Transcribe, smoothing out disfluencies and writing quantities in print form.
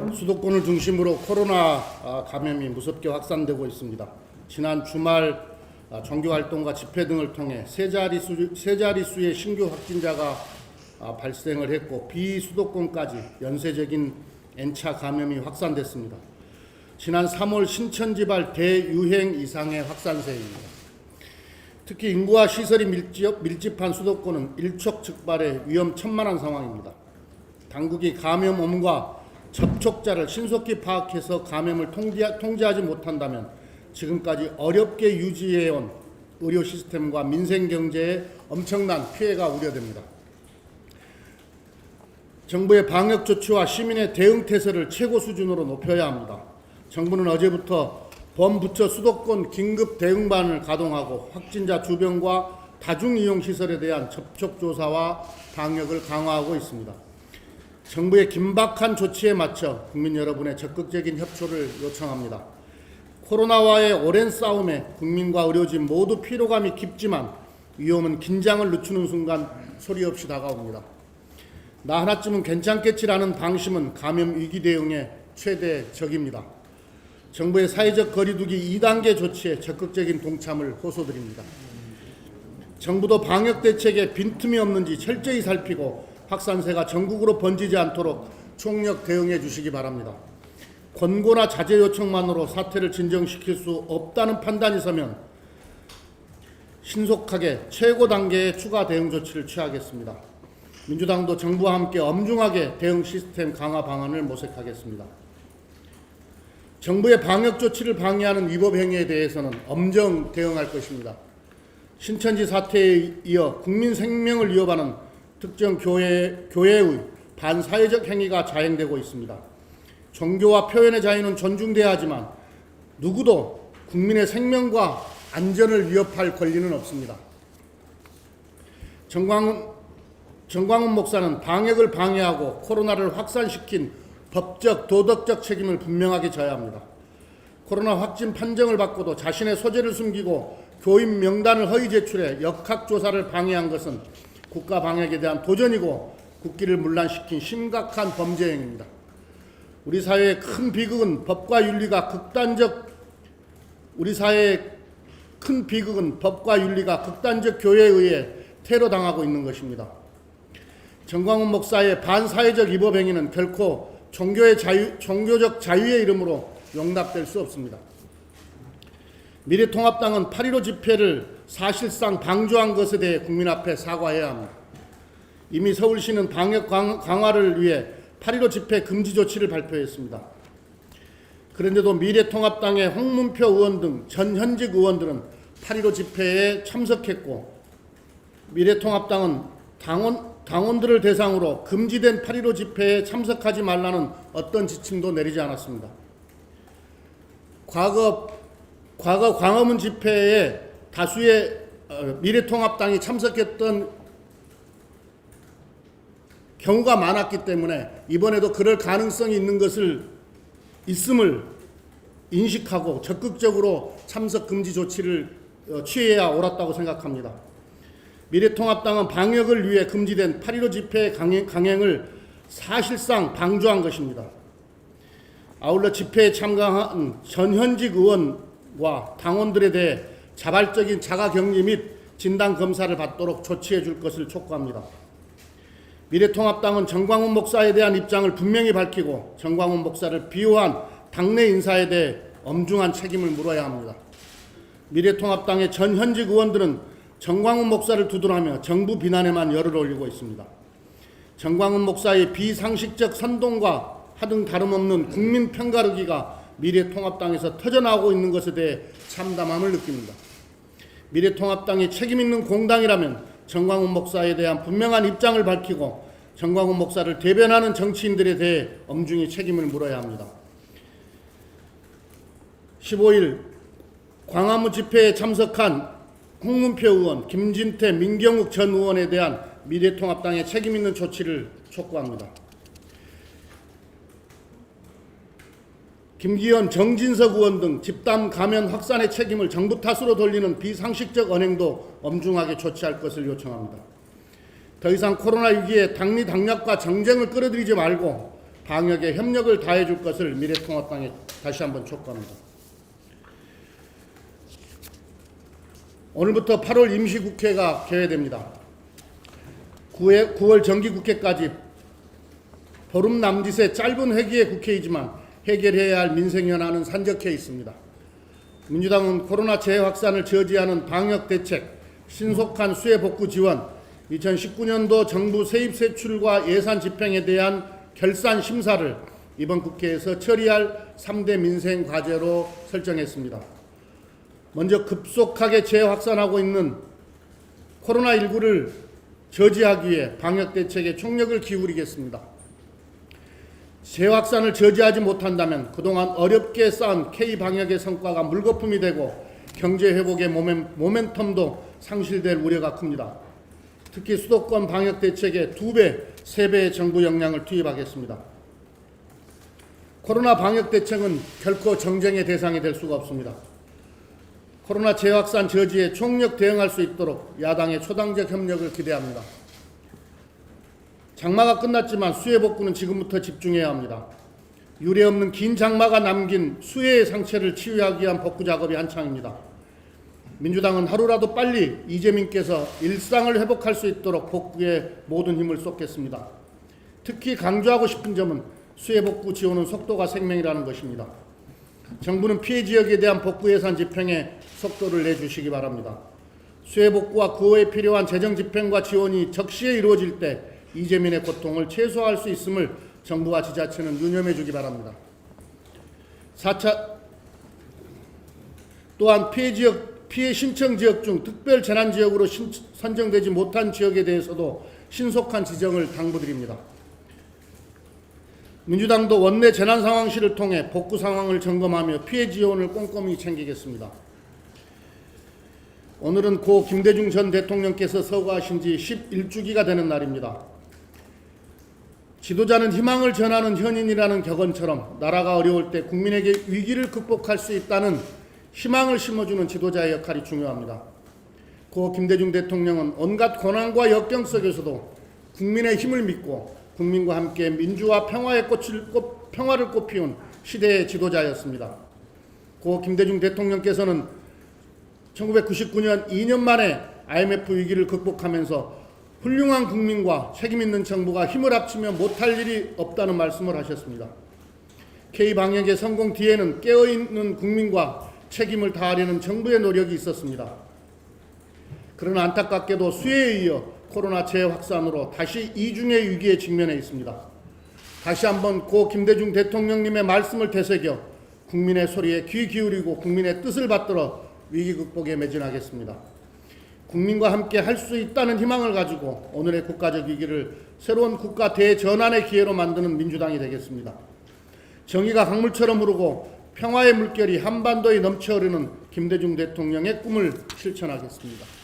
수도권을 중심으로 코로나 감염이 무섭게 확산되고 있습니다. 지난 주말 종교활동과 집회 등을 통해 세 자릿수의 신규 확진자가 발생을 했고 비수도권까지 연쇄적인 N차 감염이 확산됐습니다. 지난 3월 신천지발 대유행 이상의 확산세입니다. 특히 인구와 시설이 밀집한 수도권은 일촉즉발의 위험천만한 상황입니다. 당국이 감염원과 접촉자를 신속히 파악해서 감염을 통제하지 못한다면 지금까지 어렵게 유지해온 의료 시스템과 민생 경제에 엄청난 피해가 우려됩니다. 정부의 방역 조치와 시민의 대응 태세를 최고 수준으로 높여야 합니다. 정부는 어제부터 범부처 수도권 긴급 대응반을 가동하고 확진자 주변과 다중이용시설에 대한 접촉조사와 방역을 강화하고 있습니다. 정부의 긴박한 조치에 맞춰 국민 여러분의 적극적인 협조를 요청합니다. 코로나와의 오랜 싸움에 국민과 의료진 모두 피로감이 깊지만 위험은 긴장을 늦추는 순간 소리 없이 다가옵니다. 나 하나쯤은 괜찮겠지라는 방심은 감염 위기 대응의 최대 적입니다. 정부의 사회적 거리두기 2단계 조치에 적극적인 동참을 호소드립니다. 정부도 방역 대책에 빈틈이 없는지 철저히 살피고 확산세가 전국으로 번지지 않도록 총력 대응해 주시기 바랍니다. 권고나 자제 요청만으로 사태를 진정시킬 수 없다는 판단이 서면 신속하게 최고 단계의 추가 대응 조치를 취하겠습니다. 민주당도 정부와 함께 엄중하게 대응 시스템 강화 방안을 모색하겠습니다. 정부의 방역 조치를 방해하는 위법 행위에 대해서는 엄정 대응할 것입니다. 신천지 사태에 이어 국민 생명을 위협하는 특정 교회의 반사회적 행위가 자행되고 있습니다. 종교와 표현의 자유는 존중돼야 하지만 누구도 국민의 생명과 안전을 위협할 권리는 없습니다. 정광훈 목사는 방역을 방해하고 코로나를 확산시킨 법적, 도덕적 책임을 분명하게 져야 합니다. 코로나 확진 판정을 받고도 자신의 소재를 숨기고 교인 명단을 허위 제출해 역학조사를 방해한 것은 국가 방역에 대한 도전이고 국기를 문란시킨 심각한 범죄 행위입니다. 우리 사회의 큰 비극은 법과 윤리가 극단적 교회에 의해 테러당하고 있는 것입니다. 정광훈 목사의 반사회적 위법 행위는 결코 종교적 자유의 이름으로 용납될 수 없습니다. 미래통합당은 8.15 집회를 사실상 방조한 것에 대해 국민 앞에 사과해야 합니다. 이미 서울시는 방역 강화를 위해 8.15 집회 금지 조치를 발표했습니다. 그런데도 미래통합당의 홍문표 의원 등 전 현직 의원들은 8.15 집회에 참석했고 미래통합당은 당원들을 대상으로 금지된 8.15 집회에 참석하지 말라는 어떤 지침도 내리지 않았습니다. 과거 광화문 집회에 다수의 미래통합당이 참석했던 경우가 많았기 때문에 이번에도 그럴 가능성이 있음을 인식하고 적극적으로 참석 금지 조치를 취해야 옳았다고 생각합니다. 미래통합당은 방역을 위해 금지된 8.15 집회의 강행을 사실상 방조한 것입니다. 아울러 집회에 참가한 전현직 의원과 당원들에 대해 자발적인 자가격리 및 진단검사를 받도록 조치해 줄 것을 촉구합니다. 미래통합당은 정광훈 목사에 대한 입장을 분명히 밝히고 정광훈 목사를 비호한 당내 인사에 대해 엄중한 책임을 물어야 합니다. 미래통합당의 전 현직 의원들은 정광훈 목사를 두둔하며 정부 비난에만 열을 올리고 있습니다. 정광훈 목사의 비상식적 선동과 하등 다름없는 국민 편가르기가 미래통합당에서 터져나오고 있는 것에 대해 참담함을 느낍니다. 미래통합당이 책임있는 공당이라면 정광훈 목사에 대한 분명한 입장을 밝히고 정광훈 목사를 대변하는 정치인들에 대해 엄중히 책임을 물어야 합니다. 15일 광화문 집회에 참석한 홍문표 의원, 김진태, 민경욱 전 의원에 대한 미래통합당의 책임있는 조치를 촉구합니다. 김기현, 정진석 의원 등 집단 감염 확산의 책임을 정부 탓으로 돌리는 비상식적 언행도 엄중하게 조치할 것을 요청합니다. 더 이상 코로나 위기에 당리 당략과 정쟁을 끌어들이지 말고 방역에 협력을 다해 줄 것을 미래통합당에 다시 한번 촉구합니다. 오늘부터 8월 임시국회가 개회됩니다. 9월 정기국회까지 보름 남짓의 짧은 회기의 국회이지만 해결해야 할 민생 현안은 산적해 있습니다. 민주당은 코로나 재확산을 저지하는 방역대책, 신속한 수혜복구 지원, 2019년도 정부 세입세출과 예산 집행에 대한 결산 심사를 이번 국회에서 처리할 3대 민생 과제로 설정했습니다. 먼저 급속하게 재확산하고 있는 코로나19를 저지하기 위해 방역대책에 총력을 기울이겠습니다. 재확산을 저지하지 못한다면 그동안 어렵게 쌓은 K방역의 성과가 물거품이 되고 경제회복의 모멘텀도 상실될 우려가 큽니다. 특히 수도권 방역대책에 2배, 3배의 정부 역량을 투입하겠습니다. 코로나 방역대책은 결코 정쟁의 대상이 될 수가 없습니다. 코로나 재확산 저지에 총력 대응할 수 있도록 야당의 초당적 협력을 기대합니다. 장마가 끝났지만 수해 복구는 지금부터 집중해야 합니다. 유례없는 긴 장마가 남긴 수해의 상처를 치유하기 위한 복구 작업이 한창입니다. 민주당은 하루라도 빨리 이재민께서 일상을 회복할 수 있도록 복구에 모든 힘을 쏟겠습니다. 특히 강조하고 싶은 점은 수해 복구 지원은 속도가 생명이라는 것입니다. 정부는 피해 지역에 대한 복구 예산 집행에 속도를 내주시기 바랍니다. 수해 복구와 구호에 필요한 재정 집행과 지원이 적시에 이루어질 때 이재민의 고통을 최소화할 수 있음을 정부와 지자체는 유념해 주기 바랍니다. 4차 또한 피해 신청 지역 중 특별 재난 지역으로 선정되지 못한 지역에 대해서도 신속한 지정을 당부드립니다. 민주당도 원내 재난상황실을 통해 복구 상황을 점검하며 피해 지원을 꼼꼼히 챙기겠습니다. 오늘은 고 김대중 전 대통령께서 서거하신 지 11주기가 되는 날입니다. 지도자는 희망을 전하는 현인이라는 격언처럼 나라가 어려울 때 국민에게 위기를 극복할 수 있다는 희망을 심어주는 지도자의 역할이 중요합니다. 고 김대중 대통령은 온갖 고난과 역경 속에서도 국민의 힘을 믿고 국민과 함께 민주와 평화를 꽃피운 시대의 지도자였습니다. 고 김대중 대통령께서는 1999년 2년 만에 IMF 위기를 극복하면서 훌륭한 국민과 책임있는 정부가 힘을 합치면 못할 일이 없다는 말씀을 하셨습니다. K방역의 성공 뒤에는 깨어있는 국민과 책임을 다하려는 정부의 노력이 있었습니다. 그러나 안타깝게도 수해에 이어 코로나 재확산으로 다시 이중의 위기에 직면해 있습니다. 다시 한번 고 김대중 대통령님의 말씀을 되새겨 국민의 소리에 귀 기울이고 국민의 뜻을 받들어 위기 극복에 매진하겠습니다. 국민과 함께 할 수 있다는 희망을 가지고 오늘의 국가적 위기를 새로운 국가 대전환의 기회로 만드는 민주당이 되겠습니다. 정의가 강물처럼 흐르고 평화의 물결이 한반도에 넘쳐흐르는 김대중 대통령의 꿈을 실천하겠습니다.